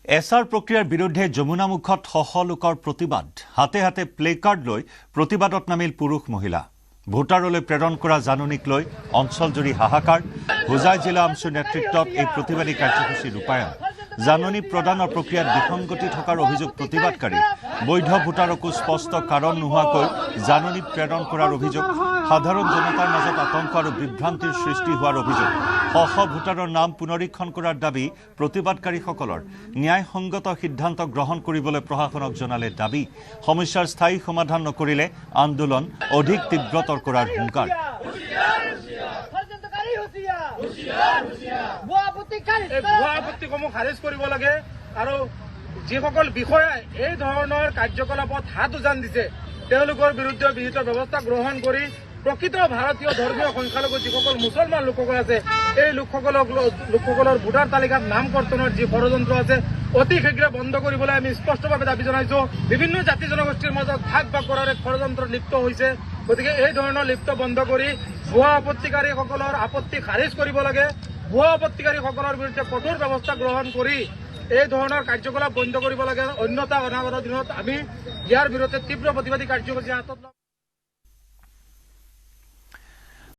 এছআৰ প্ৰক্ৰিয়াৰ বিৰুদ্ধে যমুনামুখত শহ লোকৰ প্ৰতিবাদ হাতে হাতে প্লে কাৰ্ড লৈ প্ৰতিবাদত নামিল পুৰুষ মহিলা ভোটাৰলৈ প্ৰেৰণ কৰা জাননীক লৈ অঞ্চলজুৰি হাহাকাৰ হোজাই জিলা আমচুৰ নেতৃত্বত এই প্ৰতিবাদী কাৰ্যসূচী ৰূপায়ণ জাননী প্ৰদানৰ প্ৰক্ৰিয়াত বিসংগতি থকাৰ অভিযোগ প্ৰতিবাদকাৰী বৈধ ভোটাৰকো স্পষ্ট কাৰণ নোহোৱাকৈ জাননী প্ৰেৰণ কৰাৰ অভিযোগ সাধাৰণ জনতাৰ মাজত আতংক আৰু বিভ্ৰান্তিৰ সৃষ্টি হোৱাৰ অভিযোগ শহ ভোটাৰৰ নাম পুনৰীক্ষণ কৰাৰ দাবী প্ৰতিবাদকাৰীসকলৰ ন্যায়সংগত সিদ্ধান্ত গ্ৰহণ কৰিবলৈ প্ৰশাসনক জনালে দাবী সমস্যাৰ স্থায়ী সমাধান নকৰিলে আন্দোলন অধিক তীব্ৰতৰ কৰাৰ হুংকাৰ খাৰিজ কৰিব লাগে আৰু যিসকল বিষয়াই এই ধৰণৰ কাৰ্যকলাপত হাত উজান দিছে তেওঁলোকৰ বিৰুদ্ধে বিহিত ব্যৱস্থা গ্ৰহণ কৰি প্ৰকৃত ভাৰতীয় ধৰ্মীয় সংখ্যালঘু যিসকল মুছলমান লোকসকল আছে এই লোকসকলৰ ভোটাৰ তালিকাত নাম কৰ্তনৰ যি ষড়যন্ত্ৰ আছে অতি শীঘ্ৰে বন্ধ কৰিবলৈ আমি স্পষ্টভাৱে দাবী জনাইছো বিভিন্ন জাতি জনগোষ্ঠীৰ মাজত ভাগ ভাগ কৰাৰ এক ষড়যন্ত্ৰ লিপ্ত হৈছে গতিকে এই ধৰণৰ লিপ্ত বন্ধ কৰি ভুৱা আপত্তিকাৰীসকলৰ আপত্তি খাৰিজ কৰিব লাগে ভুৱা আপত্তিকাৰীসকলৰ বিৰুদ্ধে কঠোৰ ব্যৱস্থা গ্ৰহণ কৰি এই ধৰণৰ কাৰ্যকলাপ বন্ধ কৰিব লাগে অন্যথা অনাগত দিনত আমি ইয়াৰ বিৰুদ্ধে তীব্ৰ প্ৰতিবাদী কাৰ্যসূচী হাতত